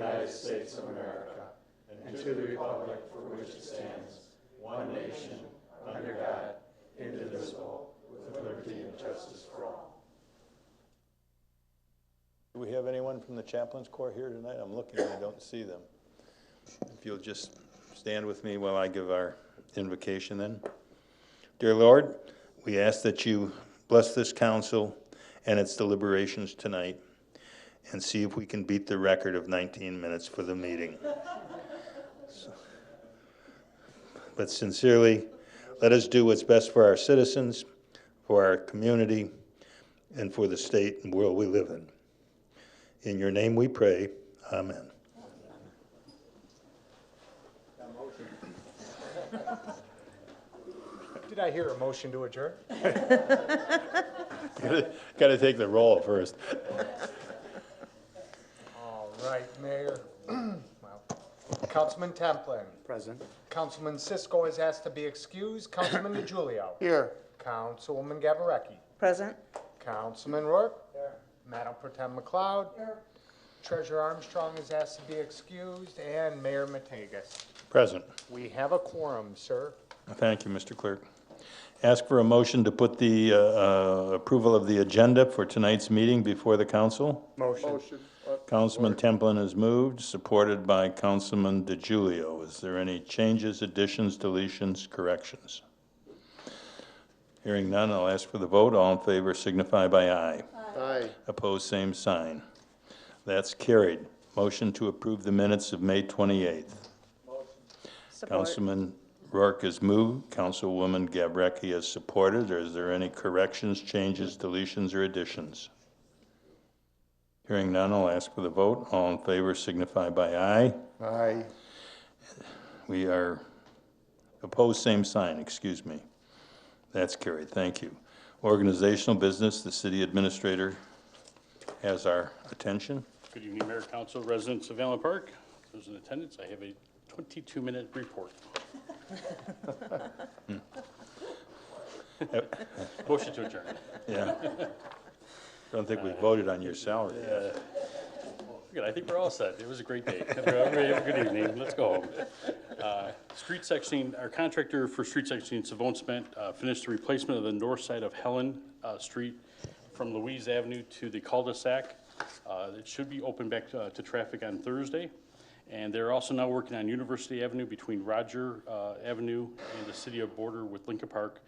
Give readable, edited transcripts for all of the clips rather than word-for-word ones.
United States of America and to the republic for which it stands, one nation, under God, indivisible, with liberty and justice for all. Do we have anyone from the Chaplains Corps here tonight? I'm looking and I don't see them. If you'll just stand with me while I give our invocation then. Dear Lord, we ask that you bless this council and its deliberations tonight and see if we can beat the record of 19 minutes for the meeting. But sincerely, let us do what's best for our citizens, for our community, and for the state and world we live in. In your name we pray, amen. Did I hear a motion to adjourn? Got to take the roll first. All right, Mayor. Well, Councilman Templin. Present. Councilman Cisco is asked to be excused. Councilman DeGiulio. Here. Councilwoman Gavarecki. Present. Councilman Rourke. Here. Madam Pro Tem McLeod. Here. Treasurer Armstrong is asked to be excused, and Mayor Mategas. Present. We have a quorum, sir. Thank you, Mr. Clerk. Ask for a motion to put the approval of the agenda for tonight's meeting before the council. Motion. Councilman Templin has moved, supported by Councilman DeGiulio. Is there any changes, additions, deletions, corrections? Hearing none, I'll ask for the vote. All in favor signify by aye. Aye. Opposed, same sign. That's carried. Motion to approve the minutes of May 28th. Support. Councilman Rourke has moved. Councilwoman Gavrecki has supported. Or is there any corrections, changes, deletions, or additions? Hearing none, I'll ask for the vote. All in favor signify by aye. Aye. We are opposed, same sign, excuse me. That's carried, thank you. Organizational business, the city administrator has our attention. Good evening, Mayor, Council, residents of Allen Park. Those in attendance, I have a 22-minute report. Motion to adjourn. Yeah. Don't think we voted on your salary yet. Good, I think we're all set. It was a great day. Everybody have a good evening. Let's go home. Street sectioning, our contractor for street sectioning, Savone Cement, finished the replacement of the north side of Helen Street from Louise Avenue to the cul-de-sac. It should be open back to traffic on Thursday. And they're also now working on University Avenue between Roger Avenue and the city of border with Lincoln Park.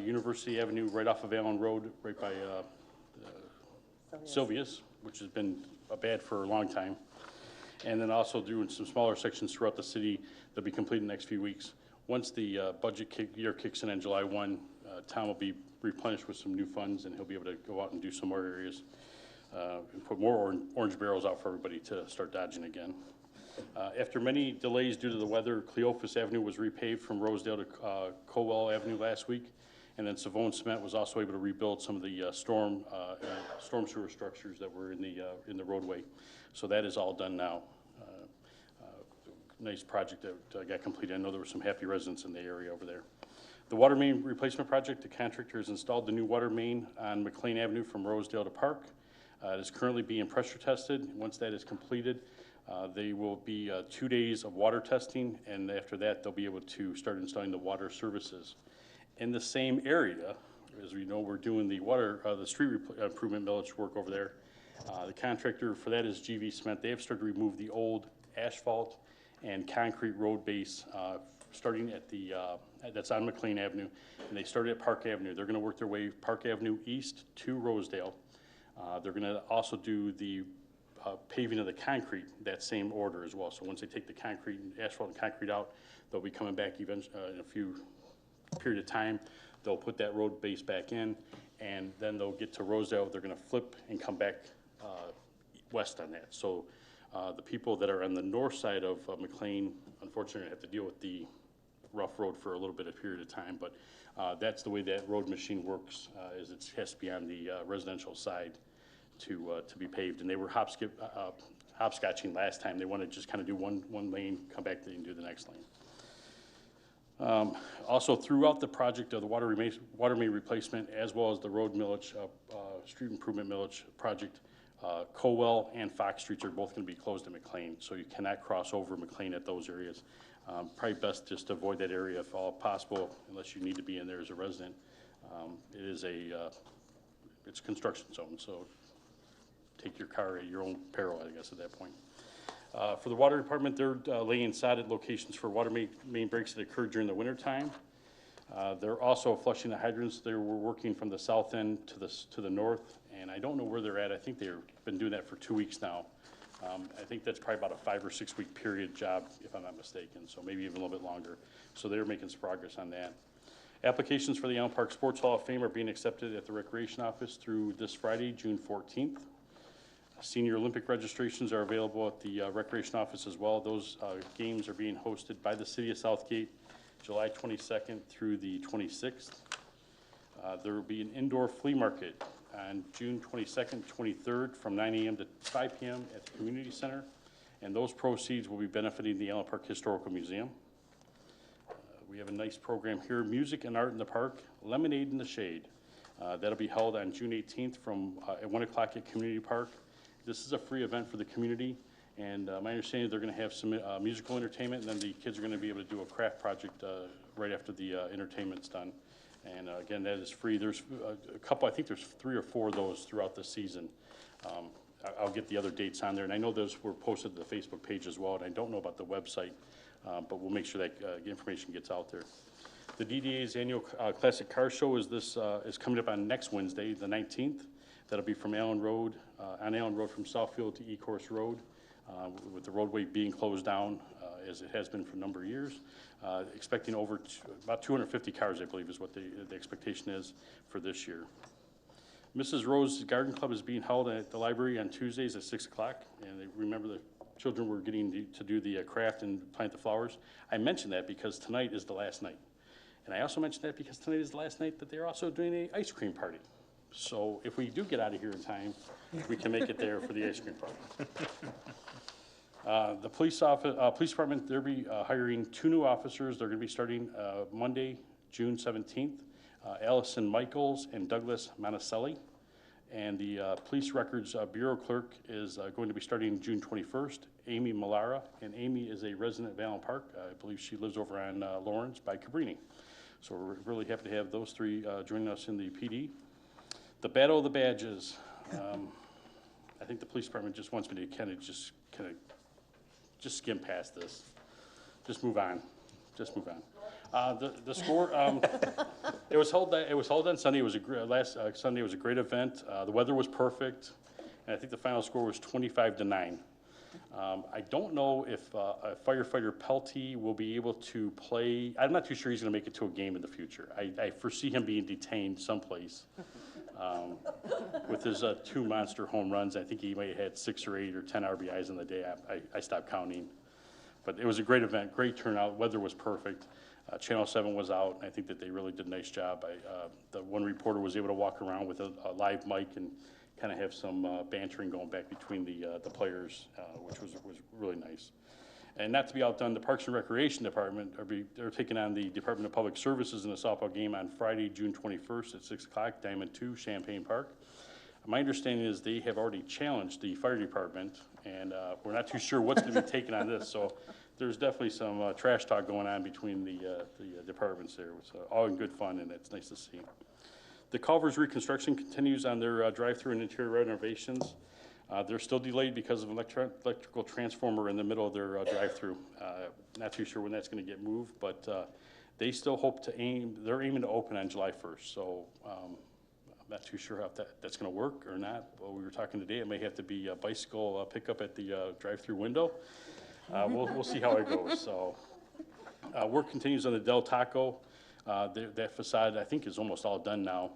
University Avenue right off of Allen Road, right by Sylvia's, which has been bad for a long time. And then also doing some smaller sections throughout the city that'll be completed in the next few weeks. Once the budget year kicks in on July 1, Tom will be replenished with some new funds and he'll be able to go out and do some more areas and put more orange barrels out for everybody to start dodging again. After many delays due to the weather, Cleophas Avenue was repaved from Rosedale to Colwell Avenue last week. And then Savone Cement was also able to rebuild some of the storm sewer structures that were in the roadway. So that is all done now. Nice project that got completed. I know there were some happy residents in the area over there. The water main replacement project, the contractor has installed the new water main on McLean Avenue from Rosedale to Park. It is currently being pressure tested. Once that is completed, there will be 2 days of water testing, and after that, they'll be able to start installing the water services. In the same area, as we know, we're doing the street improvement millage work over there. The contractor for that is GV Cement. They have started to remove the old asphalt and concrete road base, starting at that's on McLean Avenue, and they started at Park Avenue. They're gonna work their way Park Avenue east to Rosedale. They're gonna also do the paving of the concrete, that same order as well. So once they take the concrete, asphalt and concrete out, they'll be coming back eventually in a few period of time. They'll put that road base back in, and then they'll get to Rosedale. They're going to flip and come back west on that. So the people that are on the north side of McLean, unfortunately, have to deal with the rough road for a little bit of period of time. But that's the way that road machine works, is it has to be on the residential side to be paved. And they were hopscotching last time. They want to just kind of do one lane, come back and do the next lane. Also, throughout the project of the water main replacement, as well as the road millage, street improvement millage project, Colwell and Fox Streets are both going to be closed in McLean, so you cannot cross over McLean at those areas. Probably best just to avoid that area if all possible, unless you need to be in there as a resident. It is it's construction zone, so take your car at your own peril, I guess, at that point. For the water department, they're laying sod at locations for water main breaks that occurred during the winter time. They're also flushing the hydrants. They were working from the south end to the north, and I don't know where they're at. I think they've been doing that for 2 weeks now. I think that's probably about a 5 or 6 week period job, if I'm not mistaken, so maybe even a little bit longer. So they're making some progress on that. Applications for the Allen Park Sports Hall of Fame are being accepted at the Recreation Office through this Friday, June 14th. Senior Olympic registrations are available at the Recreation Office as well. Those games are being hosted by the City of Southgate, July 22nd through the 26th. There will be an indoor flea market on June 22nd, 23rd from 9 a.m. to 5 p.m. at the Community Center, and those proceeds will be benefiting the Allen Park Historical Museum. We have a nice program here, Music and Art in the Park, Lemonade in the Shade. That'll be held on June 18th at 1 o'clock at Community Park. This is a free event for the community, and my understanding is they're going to have some musical entertainment, and then the kids are going to be able to do a craft project right after the entertainment's done. And again, that is free. There's a couple, I think there's 3 or 4 of those throughout the season. I'll get the other dates on there, and I know those were posted to the Facebook page as well, and I don't know about the website, but we'll make sure that information gets out there. The DDA's annual Classic Car Show is coming up on next Wednesday, the 19th. That'll be from Allen Road, on Allen Road from Southfield to Ecorse Road, with the roadway being closed down as it has been for a number of years. Expecting about 250 cars, I believe, is what the expectation is for this year. Mrs. Rose's Garden Club is being held at the library on Tuesdays at 6 o'clock, and remember the children were getting to do the craft and plant the flowers. I mentioned that because tonight is the last night. And I also mentioned that because tonight is the last night that they're also doing an ice cream party. So if we do get out of here in time, we can make it there for the ice cream party. The police department, they'll be hiring 2 new officers. They're going to be starting Monday, June 17th. Allison Michaels and Douglas Monticelli. And the police records bureau clerk is going to be starting June 21st, Amy Malara. And Amy is a resident of Allen Park. I believe she lives over on Lawrence by Cabrini. So we're really happy to have those 3 joining us in the PD. The Battle of the Badges. I think the police department just wants me to kind of just skim past this. Just move on. Just move on. The score. It was held on Sunday. It was last Sunday. It was a great event. The weather was perfect, and I think the final score was 25-9. I don't know if firefighter Pelty will be able to play. I'm not too sure he's going to make it to a game in the future. I foresee him being detained someplace. With his 2 monster home runs, I think he might have had 6 or 8 or 10 RBIs in the day. I stopped counting. But it was a great event, great turnout. Weather was perfect. Channel 7 was out, and I think that they really did a nice job. The one reporter was able to walk around with a live mic and kind of have some bantering going back between the players, which was really nice. And not to be outdone, the Parks and Recreation Department, they're taking on the Department of Public Services in a softball game on Friday, June 21st at 6 o'clock, Diamond 2, Champaign Park. My understanding is they have already challenged the fire department, and we're not too sure what's going to be taken on this. So there's definitely some trash talk going on between the departments there. It's all in good fun, and it's nice to see. The Culver's reconstruction continues on their drive-through and interior renovations. They're still delayed because of an electrical transformer in the middle of their drive-through. Not too sure when that's going to get moved, but they still hope they're aiming to open on July 1st. So I'm not too sure how that's going to work or not. Well, we were talking today, it may have to be a bicycle pickup at the drive-through window. We'll see how it goes. So work continues on the Del Taco. That facade, I think, is almost all done now.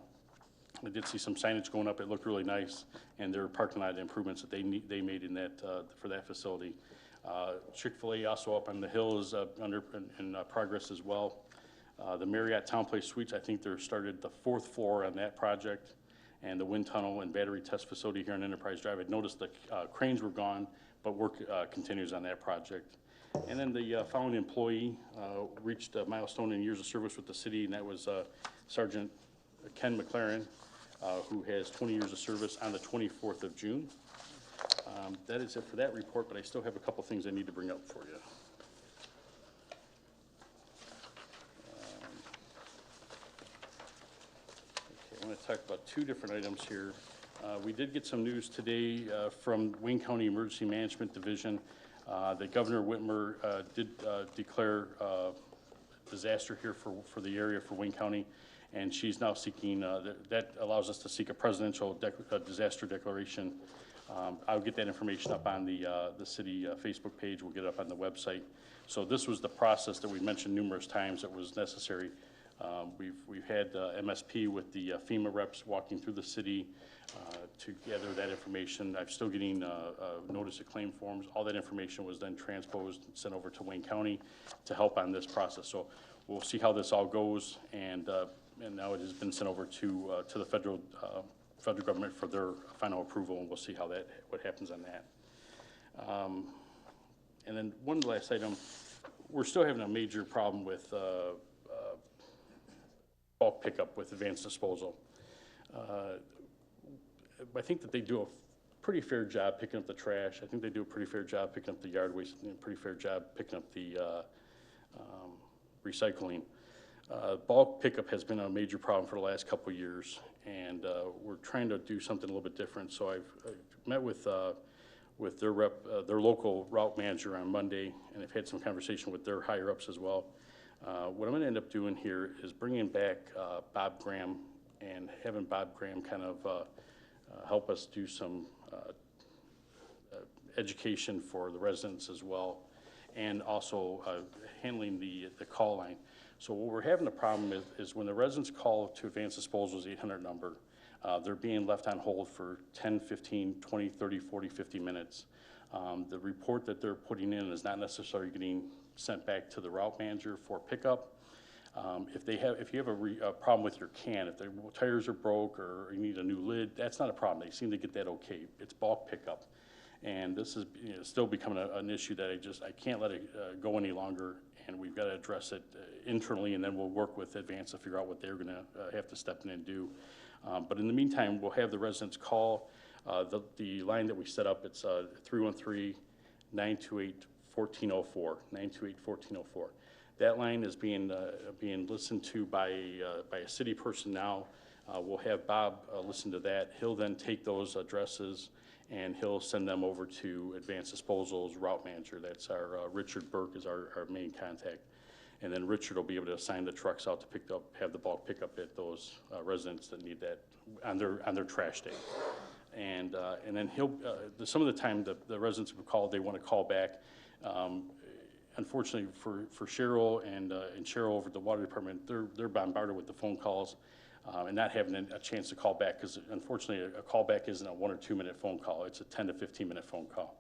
I did see some signage going up. It looked really nice, and there are parking lot improvements that they made in that for that facility. Chick-fil-A also up on the hill is in progress as well. The Marriott Town Place Suites, I think they're started the 4th floor on that project, and the wind tunnel and battery test facility here on Enterprise Drive. I noticed the cranes were gone, but work continues on that project. And then the following employee reached a milestone in years of service with the city, and that was Sergeant Ken McLaren, who has 20 years of service on the 24th of June. That is it for that report, but I still have a couple things I need to bring up for you. Okay, I want to talk about two different items here. We did get some news today from Wayne County Emergency Management Division that Governor Whitmer did declare disaster here for the area for Wayne County, and she's now seeking, that allows us to seek a presidential disaster declaration. I'll get that information up on the city Facebook page. We'll get it up on the website. So this was the process that we mentioned numerous times that was necessary. We've had MSP with the FEMA reps walking through the city to gather that information. I'm still getting notice of claim forms. All that information was then transposed and sent over to Wayne County to help on this process. So we'll see how this all goes, and now it has been sent over to the federal government for their final approval, and we'll see how what happens on that. And then one last item, we're still having a major problem with bulk pickup with advanced disposal. I think that they do a pretty fair job picking up the trash. I think they do a pretty fair job picking up the yard waste, and a pretty fair job picking up the recycling. Bulk pickup has been a major problem for the last couple of years, and we're trying to do something a little bit different. So I've met with their local route manager on Monday, and I've had some conversation with their higher ups as well. What I'm going to end up doing here is bringing back Bob Graham and having Bob Graham kind of help us do some education for the residents as well, and also handling the call line. So what we're having a problem is when the residents call to Advanced Disposal's 800 number, they're being left on hold for 10, 15, 20, 30, 40, 50 minutes. The report that they're putting in is not necessarily getting sent back to the route manager for pickup. If you have a problem with your can, if the tires are broke or you need a new lid, that's not a problem. They seem to get that okay. It's bulk pickup. And this is still becoming an issue that I can't let it go any longer, and we've got to address it internally, and then we'll work with Advance to figure out what they're going to have to step in and do. But in the meantime, we'll have the residents call the line that we set up. It's 313-928-1404, 928-1404. That line is being listened to by a city person now. We'll have Bob listen to that. He'll then take those addresses and he'll send them over to Advanced Disposal's route manager. That's our Richard Burke is our main contact. And then Richard will be able to assign the trucks out to have the bulk pickup at those residents that need that on their trash day. And then some of the time the residents have called, they want to call back. Unfortunately for Cheryl and Cheryl over at the water department, they're bombarded with the phone calls and not having a chance to call back, because unfortunately a call back isn't a 1 or 2 minute phone call. It's a 10 to 15 minute phone call.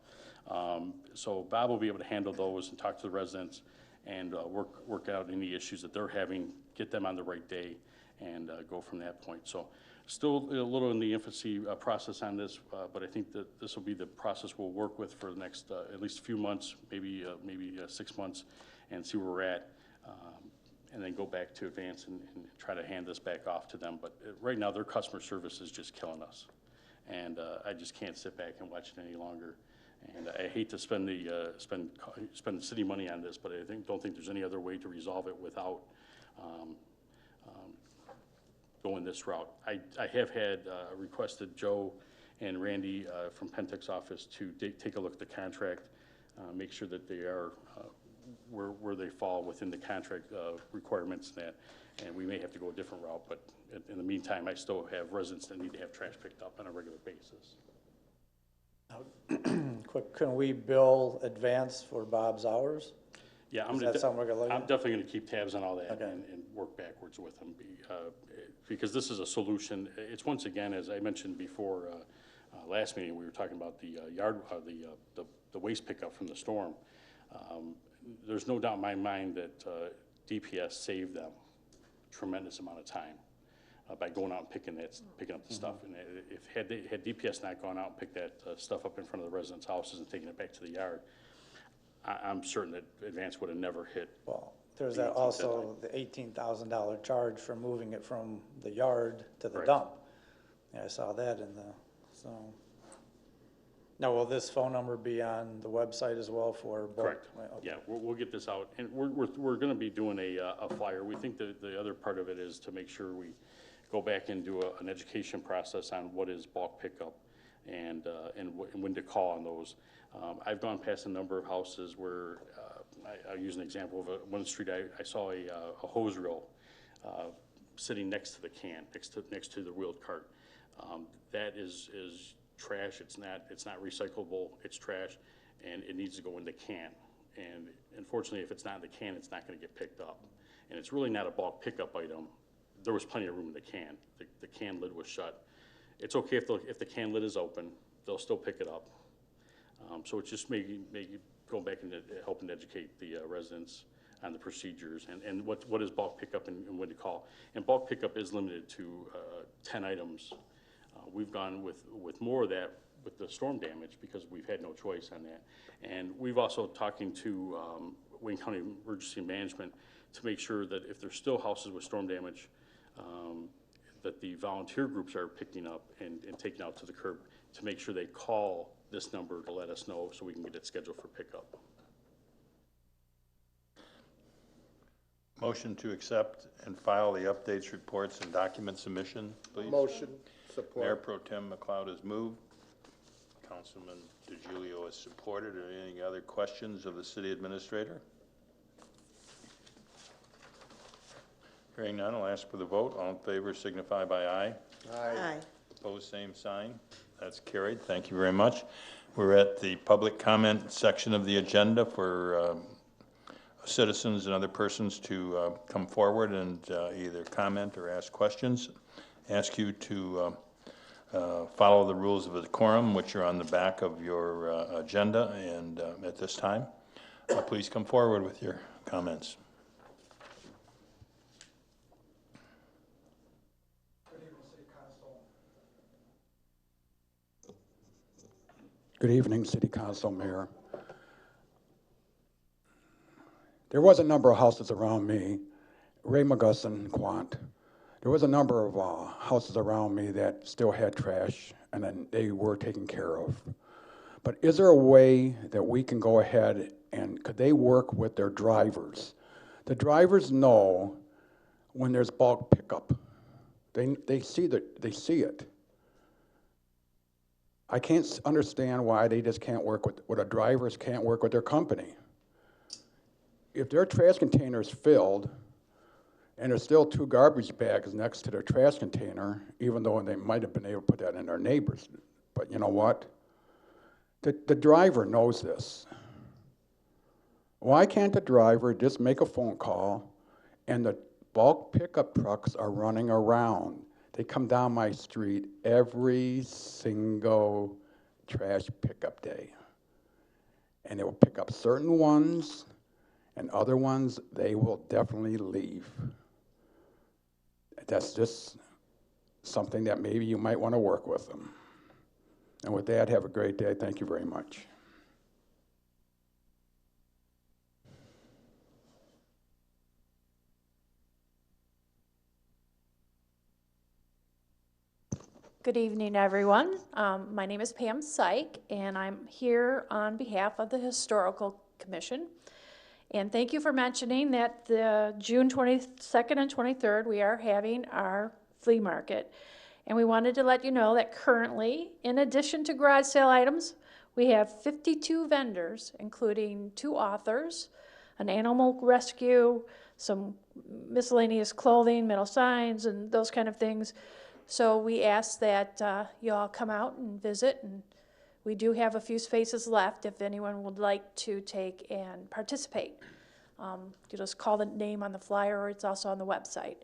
So Bob will be able to handle those and talk to the residents and work out any issues that they're having, get them on the right day, and go from that point. So still a little in the infancy process on this, but I think that this will be the process we'll work with for the next at least a few months, maybe 6 months, and see where we're at, and then go back to Advance and try to hand this back off to them. But right now, their customer service is just killing us, and I just can't sit back and watch it any longer. And I hate to spend city money on this, but I don't think there's any other way to resolve it without going this route. I have had requested Joe and Randy from Pentec's office to take a look at the contract, make sure that they are where they fall within the contract requirements, and we may have to go a different route, but in the meantime, I still have residents that need to have trash picked up on a regular basis. Quick, can we bill Advance for Bob's hours? Yeah, Is that something we're gonna look at? I'm definitely going to keep tabs on all that, Okay. and work backwards with them, because this is a solution. It's once again, as I mentioned before, last meeting, we were talking about the the waste pickup from the storm. There's no doubt in my mind that DPS saved them a tremendous amount of time by going out and picking up the stuff. And had DPS not gone out and picked that stuff up in front of the residents' houses and taken it back to the yard, I'm certain that Advance would have never hit. Well, there's that also the $18,000 charge for moving it from the yard to the Right. dump. Yeah, I saw that in so. Now, will this phone number be on the website as well for both? Correct. Right, okay. Yeah, we'll get this out, and we're gonna be doing a flyer. We think that the other part of it is to make sure we go back and do an education process on what is bulk pickup and when to call on those. I've gone past a number of houses where, I'll use an example of one street, I saw a hose reel sitting next to the can, next to the wheeled cart. That is trash. It's not recyclable. It's trash, and it needs to go in the can. And unfortunately, if it's not in the can, it's not going to get picked up. And it's really not a bulk pickup item. There was plenty of room in the can. The can lid was shut. It's okay if the can lid is open. They'll still pick it up. So it's just maybe go back and helping educate the residents on the procedures and what is bulk pickup and when to call. And bulk pickup is limited to 10 items. We've gone with more of that with the storm damage because we've had no choice on that. And we've also talking to Wayne County Emergency Management to make sure that if there's still houses with storm damage, that the volunteer groups are picking up and taking out to the curb to make sure they call this number to let us know so we can get it scheduled for pickup. Motion to accept and file the updates, reports, and document submission, please. Motion, Mayor support. Pro Tem McLeod has moved. Councilman DiGiulio has supported. Are there any other questions of the city administrator? Hearing none, I'll ask for the vote. All in favor signify by aye. Aye. Opposed, same sign. That's carried. Thank you very much. We're at the public comment section of the agenda for citizens and other persons to come forward and either comment or ask questions. Ask you to follow the rules of the decorum, which are on the back of your agenda. And at this time, please come forward with your comments. Good evening, City Council, Mayor. There was a number of houses around me, Ray McGusson, Quant. There was a number of houses around me that still had trash, and then they were taken care of. But is there a way that we can go ahead and could they work with their drivers? The drivers know when there's bulk pickup. They see it. I can't understand why they just can't work with, the drivers can't work with their company. If their trash container is filled, and there's still 2 garbage bags next to their trash container, even though they might have been able to put that in their neighbors, but you know what? The driver knows this. Why can't the driver just make a phone call, and the bulk pickup trucks are running around? They come down my street every single trash pickup day. And they will pick up certain ones, and other ones they will definitely leave. That's just something that maybe you might want to work with them. And with that, have a great day. Thank you very much. Good evening, everyone. My name is Pam Syke, and I'm here on behalf of the Historical Commission. And thank you for mentioning that the June 22nd and 23rd, we are having our flea market. And we wanted to let you know that currently, in addition to garage sale items, we have 52 vendors, including 2 authors, an animal rescue, some miscellaneous clothing, metal signs, and those kind of things. So we ask that you all come out and visit, and we do have a few spaces left if anyone would like to take and participate. You just call the name on the flyer, or it's also on the website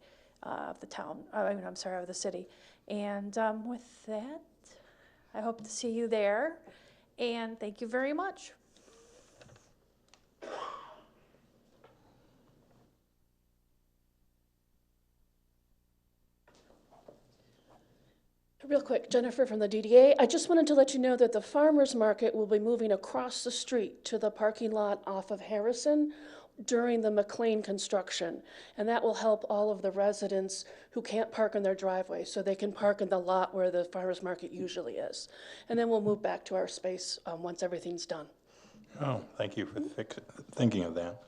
of the town, of the city. And with that, I hope to see you there, and thank you very much. Real quick, Jennifer from the DDA. I just wanted to let you know that the farmers market will be moving across the street to the parking lot off of Harrison. during the McLean construction. And that will help all of the residents who can't park in their driveway, so they can park in the lot where the farmer's market usually is. And then we'll move back to our space once everything's done. Oh, thank you for thinking of that.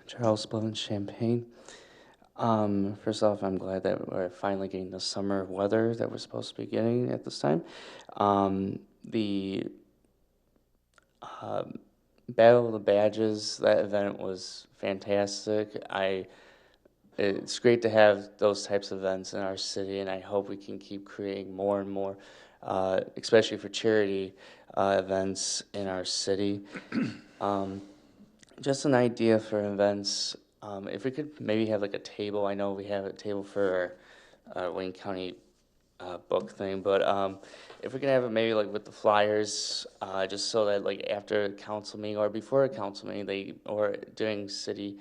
Charles Blow, Champaign. First off, I'm glad that we're finally getting the summer weather that we're supposed to be getting at this time. The Battle of the Badges, that event was fantastic. It's great to have those types of events in our city, and I hope we can keep creating more and more, especially for charity events in our city. Just an idea for events. If we could maybe have like a table. I know we have a table for our Wayne County book thing, but if we can have it maybe like with the flyers, just so that like after a council meeting or before a council meeting, or during city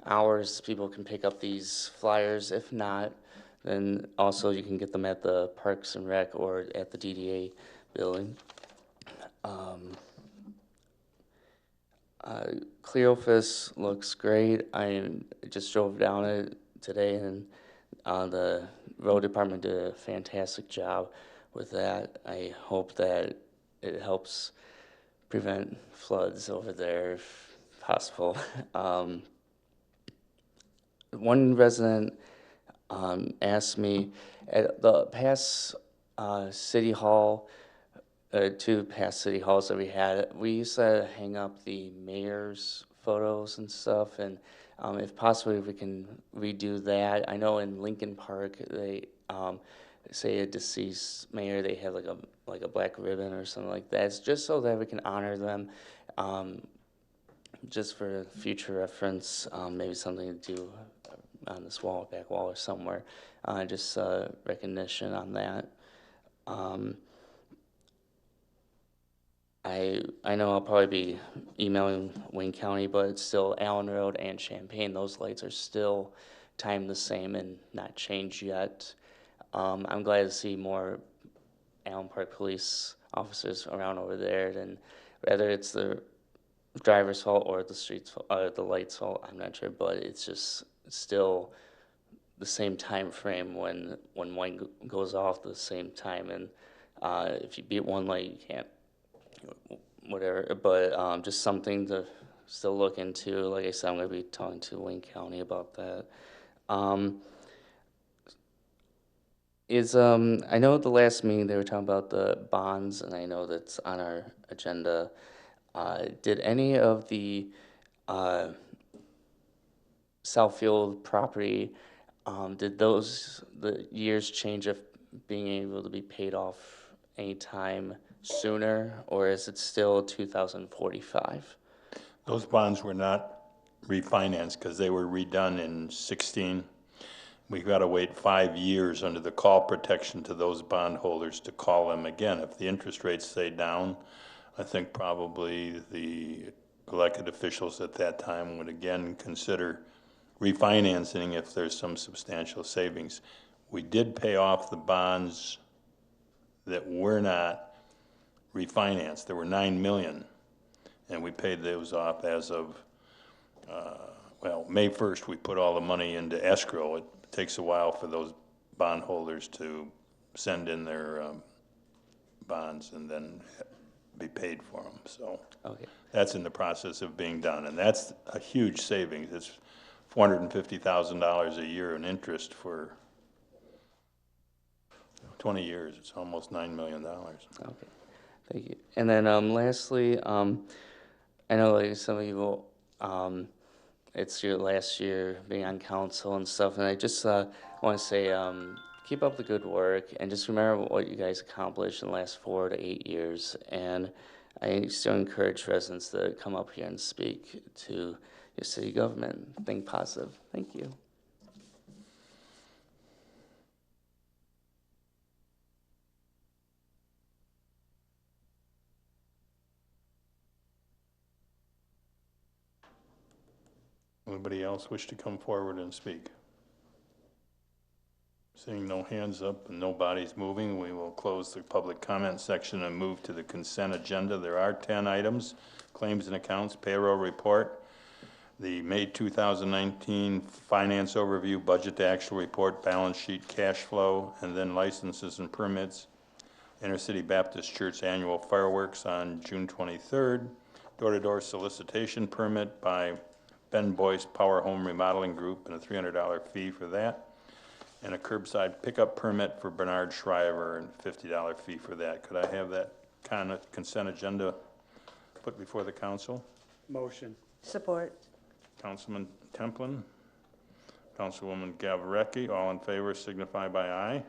hours, people can pick up these flyers. If not, then also you can get them at the Parks and Rec or at the DDA building. Cleofus looks great. I just drove down it today, and the road department did a fantastic job with that. I hope that it helps prevent floods over there if possible. One resident asked me at the past city hall, two past city halls that we used to hang up the mayor's photos and stuff, and if possible, if we can redo that. I know in Lincoln Park, they say a deceased mayor, they have like a black ribbon or something like that. It's just so that we can honor them, just for future reference, maybe something to do on this wall, back wall or somewhere, just recognition on that. I know I'll probably be emailing Wayne County, but it's still Allen Road and Champaign. Those lights are still timed the same and not changed yet. I'm glad to see more Allen Park police officers around over there, and whether it's the driver's fault or the streets, the lights fault, I'm not sure, but it's just still the same time frame when one goes off the same time, and if you beat one light, you can't, whatever, but just something to still look into. Like I said, I'm going to be talking to Wayne County about that. I know at the last meeting they were talking about the bonds, and I know that's on our agenda. Did any of the Southfield property, did the years change of being able to be paid off anytime sooner, or is it still 2045? Those bonds were not refinanced because they were redone in 16. We've got to wait 5 years under the call protection to those bondholders to call them again. If the interest rates stay down, I think probably the elected officials at that time would again consider refinancing if there's some substantial savings. We did pay off the bonds that were not refinanced. There were 9 million, and we paid those off as of, May 1st. We put all the money into escrow. It takes a while for those bondholders to send in their bonds and then be paid for them. So Okay. that's in the process of being done, and that's a huge savings. It's $450,000 a year in interest for 20 years. It's almost $9 million. Okay, thank you. And then lastly, I know like some of you, it's your last year being on council and stuff, and I just want to say keep up the good work, and just remember what you guys accomplished in the last 4 to 8 years. And I still encourage residents to come up here and speak to your city government. Think positive. Thank you. Anybody else wish to come forward and speak? Seeing no hands up and no bodies moving, we will close the public comment section and move to the consent agenda. There are 10 items: claims and accounts, payroll report, the May 2019 finance overview, budget to actual report, balance sheet, cash flow, and then licenses and permits. Intercity Baptist Church annual fireworks on June 23rd. Door-to-door solicitation permit by Ben Boyce Power Home Remodeling Group and a $300 fee for that. And a curbside pickup permit for Bernard Shriver and a $50 fee for that. Could I have that kind of consent agenda put before the council? Motion. Support. Councilman Templin, Councilwoman Gavarecki, all in favor signify by aye.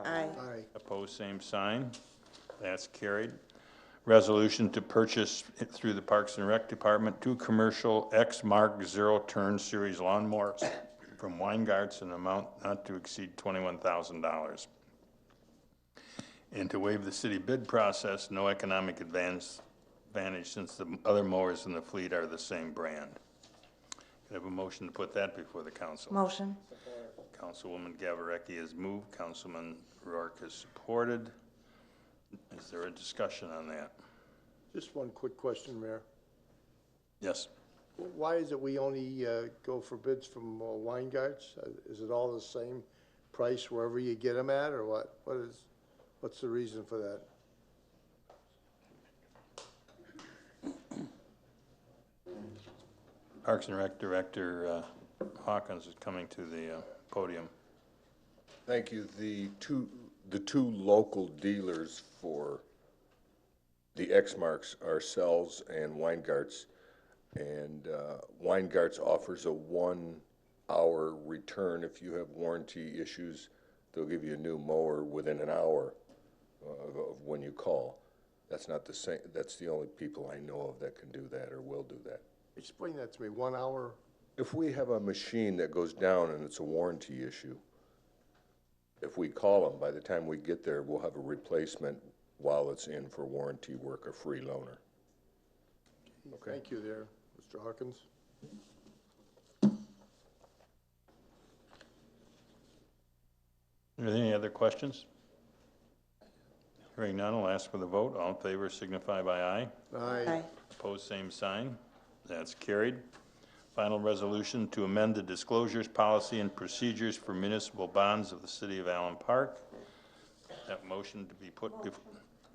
Aye. Opposed, same sign. That's carried. Resolution to purchase through the Parks and Rec Department 2 commercial X-Mark zero-turn series lawnmowers from Weingarts in an amount not to exceed $21,000. And to waive the city bid process, no economic advantage since the other mowers in the fleet are the same brand. Can I have a motion to put that before the council? Motion. Councilwoman Gavarecki has moved. Councilman Rourke has supported. Is there a discussion on that? Just one quick question, Mayor. Yes. Why is it we only go for bids from Weingarts? Is it all the same price wherever you get them at, or what? What's the reason for that? Parks and Rec Director Hawkins is coming to the podium. Thank you. The two local dealers for the X-Marks are ourselves and Weingarts. And Weingarts offers a 1-hour return. If you have warranty issues, they'll give you a new mower within an hour of when you call. That's not the same. That's the only people I know of that can do that or will do that. Explain that to me. 1 hour? If we have a machine that goes down and it's a warranty issue, if we call them, by the time we get there, we'll have a replacement while it's in for warranty work, a free loaner. Okay. Thank you there, Mr. Hawkins. Any other questions? Hearing none, I'll ask for the vote. All in favor signify by aye. Aye. Opposed, same sign. That's carried. Final resolution to amend the disclosures policy and procedures for municipal bonds of the city of Allen Park. That motion to be put before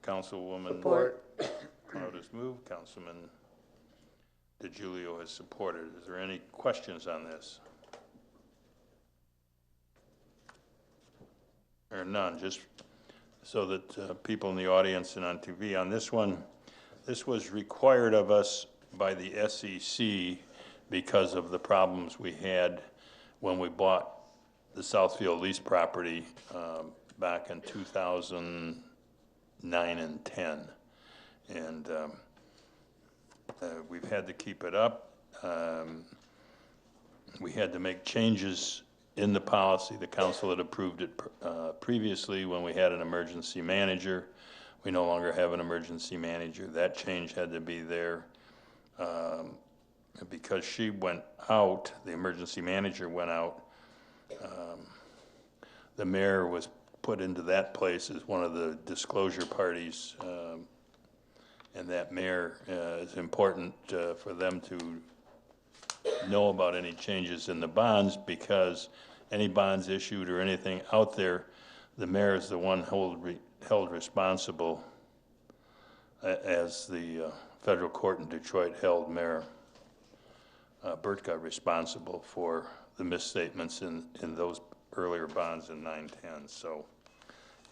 Councilwoman Support. Cloud has moved. Councilman DeGiulio has supported. Is there any questions on this? Or none, just so that people in the audience and on TV, on this one, this was required of us by the SEC because of the problems we had when we bought the Southfield lease property back in 2009 and 10. And we've had to keep it up. We had to make changes in the policy. The council had approved it previously when we had an emergency manager. We no longer have an emergency manager. That change had to be there. Because she went out, the emergency manager went out, the mayor was put into that place as one of the disclosure parties, and that mayor is important for them to know about any changes in the bonds, because any bonds issued or anything out there, the mayor is the one held responsible, as the federal court in Detroit held Mayor Burtka responsible for the misstatements in those earlier bonds in 9-10. So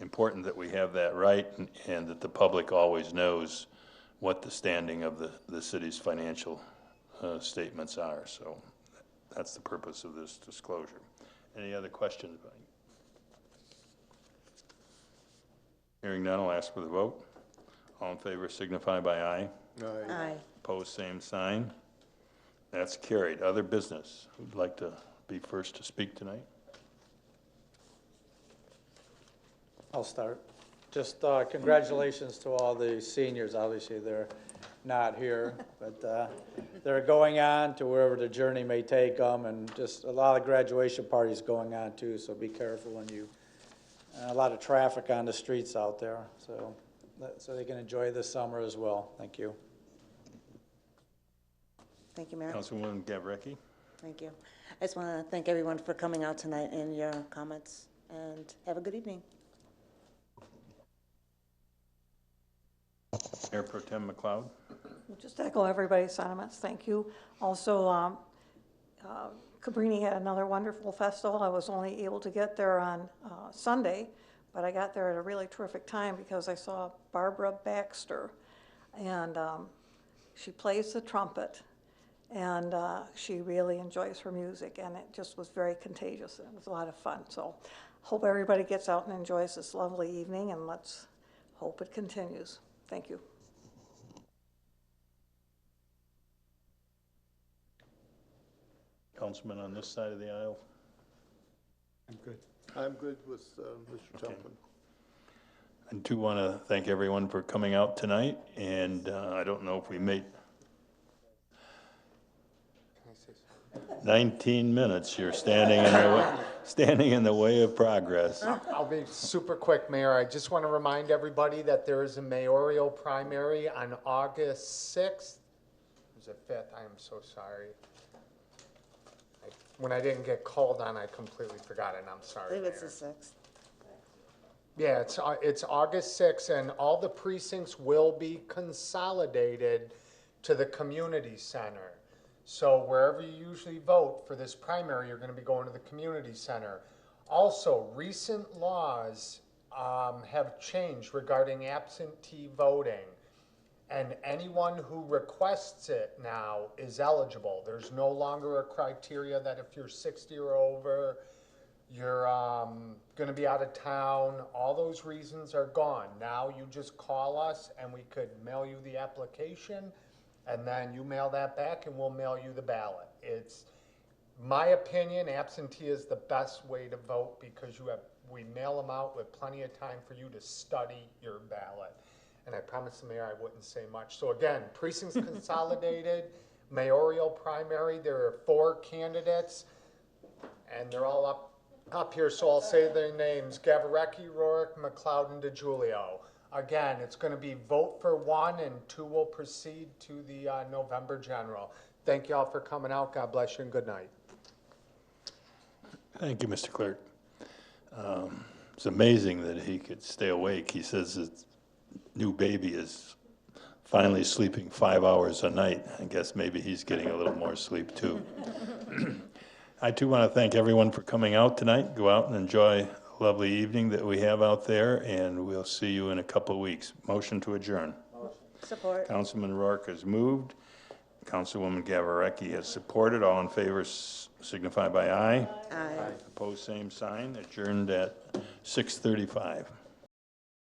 important that we have that right, and that the public always knows what the standing of the city's financial statements are. So that's the purpose of this disclosure. Any other questions? Hearing none, I'll ask for the vote. All in favor signify by aye. Aye. Aye. Opposed, same sign. That's carried. Other business. Who'd like to be first to speak tonight? I'll start. Just congratulations to all the seniors. Obviously, they're not here, but they're going on to wherever the journey may take them, and just a lot of graduation parties going on too, so be careful when you a lot of traffic on the streets out there, so they can enjoy this summer as well. Thank you. Thank you, Mayor. Councilwoman Gavreki? Thank you. I just want to thank everyone for coming out tonight and your comments, and have a good evening. Mayor Pro Tem McLeod? Just echo everybody's sentiments. Thank you. Also, Cabrini had another wonderful festival. I was only able to get there on Sunday, but I got there at a really terrific time because I saw Barbara Baxter, and she plays the trumpet, and she really enjoys her music, and it just was very contagious. It was a lot of fun. So hope everybody gets out and enjoys this lovely evening, and let's hope it continues. Thank you. Councilman on this side of the aisle? I'm good. I'm good with Mr. Templeman. I do want to thank everyone for coming out tonight, and I don't know if we made 19 minutes. You're standing in the way of progress. I'll be super quick, Mayor. I just want to remind everybody that there is a mayoral primary on August 6th. Is it 5th? I am so sorry. When I didn't get called on, I completely forgot it, and I'm sorry, I believe it's Mayor. the 6th. Yeah, it's August 6th, and all the precincts will be consolidated to the community center. So wherever you usually vote for this primary, you're going to be going to the community center. Also, recent laws have changed regarding absentee voting, and anyone who requests it now is eligible. There's no longer a criteria that if you're 60 or over, you're going to be out of town. All those reasons are gone. Now you just call us and we could mail you the application, and then you mail that back and we'll mail you the ballot. It's my opinion, absentee is the best way to vote because we mail them out with plenty of time for you to study your ballot. And I promised the mayor I wouldn't say much. So again, precincts consolidated, mayoral primary, there are 4 candidates, and they're all up here, so I'll say their names: Gavreki, Rourke, McLeod, and DiGiulio. Again, it's going to be vote for 1, and 2 will proceed to the November general. Thank you all for coming out. God bless you, and good night. Thank you, Mr. Clerk. It's amazing that he could stay awake. He says his new baby is finally sleeping 5 hours a night. I guess maybe he's getting a little more sleep too. I too want to thank everyone for coming out tonight. Go out and enjoy a lovely evening that we have out there, and we'll see you in a couple of weeks. Motion to adjourn. Motion. Support. Councilman Rourke has moved. Councilwoman Gavreki has supported. All in favor signify by aye. Aye. Opposed, same sign. Adjourned at 6:35.